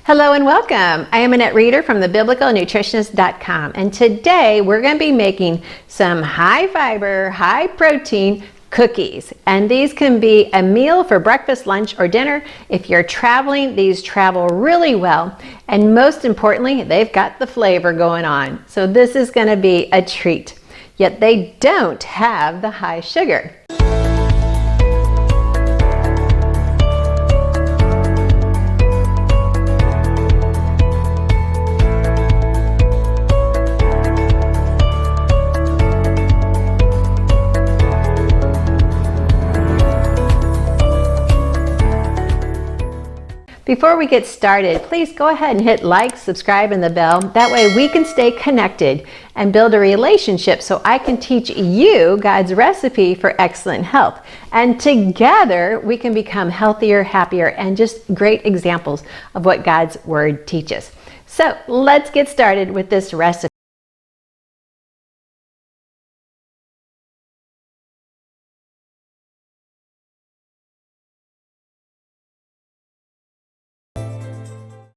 Hello and welcome. I am Annette Reeder from thebiblicalnutritionist.com, and today we're going to be making some high fiber, high protein cookies. And these can be a meal for breakfast, lunch, or dinner. If you're traveling, these travel really well. And most importantly, they've got the flavor going on. So this is going to be a treat. Yet they don't have the high sugar. Before we get started, please go ahead and hit like, subscribe, and the bell. That way we can stay connected and build a relationship so I can teach you God's recipe for excellent health. And together we can become healthier, happier, and just great examples of what God's Word teaches. So let's get started with this recipe.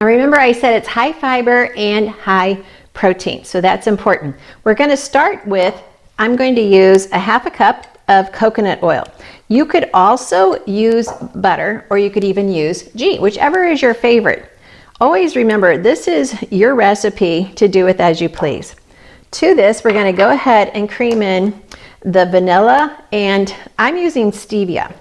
Now remember, I said it's high fiber and high protein, so that's important. We're going to start with, I'm going to use a half a cup of coconut oil. You could also use butter, or you could even use ghee, whichever is your favorite. Always remember, this is your recipe to do with as you please. To this, we're going to go ahead and cream in the vanilla, and I'm using stevia.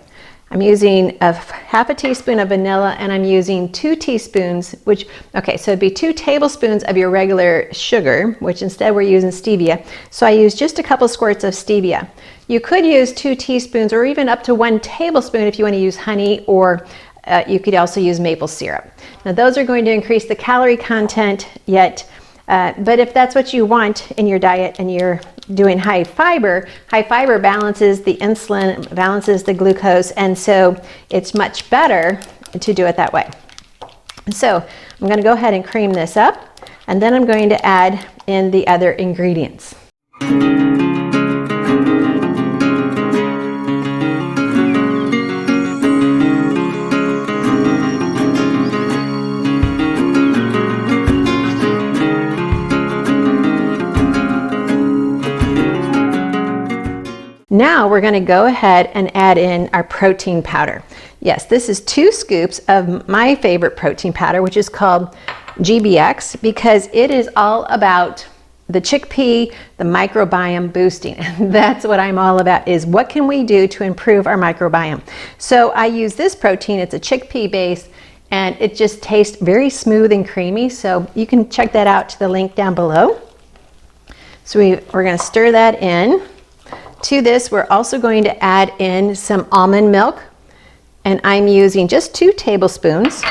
I'm using half a teaspoon of vanilla, and I'm using 2 teaspoons, so it'd be 2 tablespoons of your regular sugar, which instead we're using stevia. So I use just a couple squirts of stevia. You could use 2 teaspoons or even up to 1 tablespoon if you want to use honey, or you could also use maple syrup. Now those are going to increase the calorie content, but if that's what you want in your diet and you're doing high fiber balances the insulin, balances the glucose, and so it's much better to do it that way. So I'm going to go ahead and cream this up, and then I'm going to add in the other ingredients. Now we're going to go ahead and add in our protein powder. Yes, this is 2 scoops of my favorite protein powder, which is called GBX, because it is all about the chickpea, the microbiome boosting. And that's what I'm all about, is what can we do to improve our microbiome. So I use this protein, it's a chickpea base, and it just tastes very smooth and creamy. So you can check that out to the link down below. So we're going to stir that in. To this, we're also going to add in some almond milk, and I'm using just 2 tablespoons.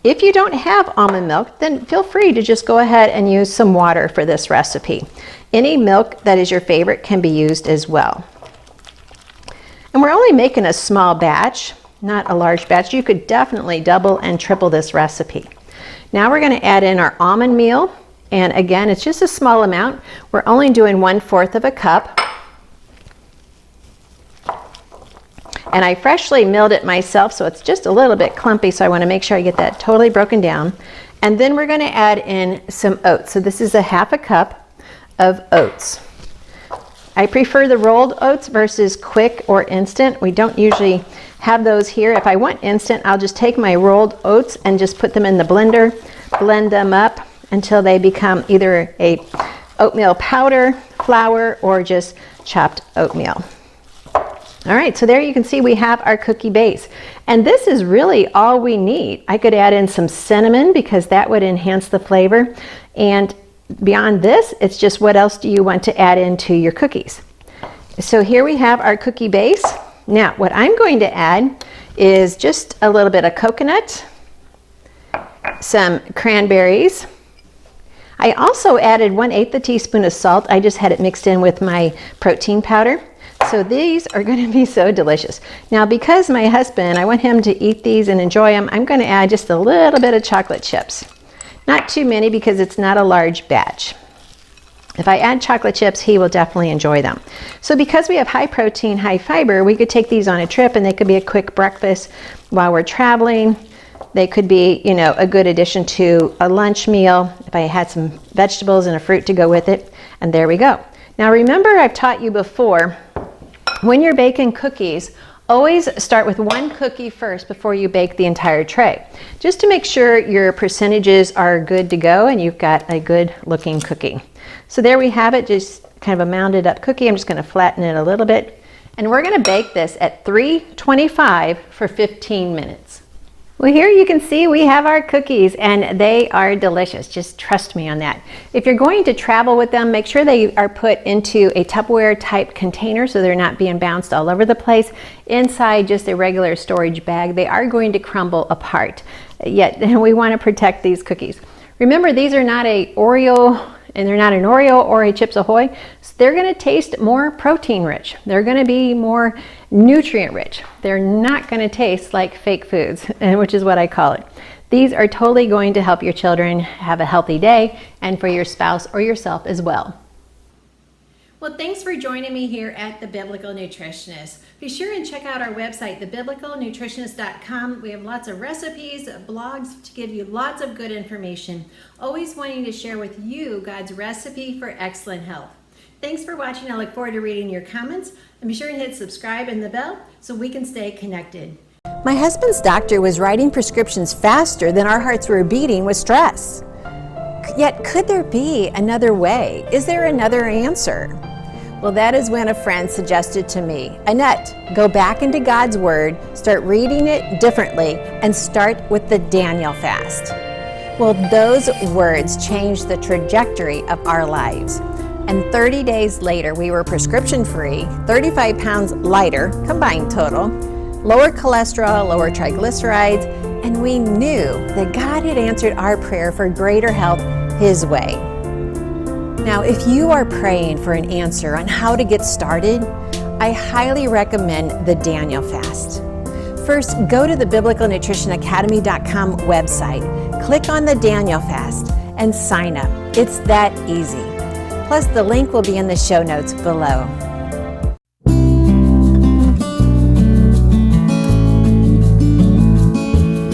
If you don't have almond milk, then feel free to just go ahead and use some water for this recipe. Any milk that is your favorite can be used as well. And we're only making a small batch, not a large batch. You could definitely double and triple this recipe. Now we're going to add in our almond meal, and again, it's just a small amount. We're only doing 1/4 of a cup. And I freshly milled it myself, so it's just a little bit clumpy, so I want to make sure I get that totally broken down. And then we're going to add in some oats. So this is a half a cup of oats. I prefer the rolled oats versus quick or instant. We don't usually have those here. If I want instant, I'll just take my rolled oats and just put them in the blender, blend them up until they become either a oatmeal powder, flour, or just chopped oatmeal. All right, so there you can see we have our cookie base. And this is really all we need. I could add in some cinnamon because that would enhance the flavor. And beyond this, it's just what else do you want to add into your cookies. So here we have our cookie base. Now, what I'm going to add is just a little bit of coconut, some cranberries. I also added 1/8 teaspoon of salt. I just had it mixed in with my protein powder. So these are going to be so delicious. Now, because my husband, I want him to eat these and enjoy them, I'm going to add just a little bit of chocolate chips. Not too many because it's not a large batch. If I add chocolate chips, he will definitely enjoy them. So because we have high protein, high fiber, we could take these on a trip and they could be a quick breakfast while we're traveling. They could be, you know, a good addition to a lunch meal if I had some vegetables and a fruit to go with it. And there we go. Now remember, I've taught you before, when you're baking cookies, always start with one cookie first before you bake the entire tray, just to make sure your percentages are good to go and you've got a good looking cookie. So there we have it, just kind of a mounded up cookie. I'm just going to flatten it a little bit. And we're going to bake this at 325 for 15 minutes. Well, here you can see we have our cookies and they are delicious. Just trust me on that. If you're going to travel with them, make sure they are put into a Tupperware type container so they're not being bounced all over the place. Inside just a regular storage bag, they are going to crumble apart. Yet we want to protect these cookies. Remember, these are not an Oreo or a Chips Ahoy. So they're going to taste more protein rich. They're going to be more nutrient rich. They're not going to taste like fake foods, which is what I call it. These are totally going to help your children have a healthy day and for your spouse or yourself as well. Well, thanks for joining me here at The Biblical Nutritionist. Be sure and check out our website, thebiblicalnutritionist.com. We have lots of recipes, blogs to give you lots of good information. Always wanting to share with you God's recipe for excellent health. Thanks for watching. I look forward to reading your comments. And be sure to hit subscribe and the bell so we can stay connected. My husband's doctor was writing prescriptions faster than our hearts were beating with stress. Yet, could there be another way? Is there another answer? Well, that is when a friend suggested to me, Annette, go back into God's Word, start reading it differently, and start with the Daniel fast. Well, those words changed the trajectory of our lives. And 30 days later, we were prescription-free, 35 pounds lighter, combined total, lower cholesterol, lower triglycerides, and we knew that God had answered our prayer for greater health His way. Now, if you are praying for an answer on how to get started, I highly recommend the Daniel fast. First, go to the biblicalnutritionacademy.com website, click on the Daniel fast, and sign up. It's that easy. Plus, the link will be in the show notes below.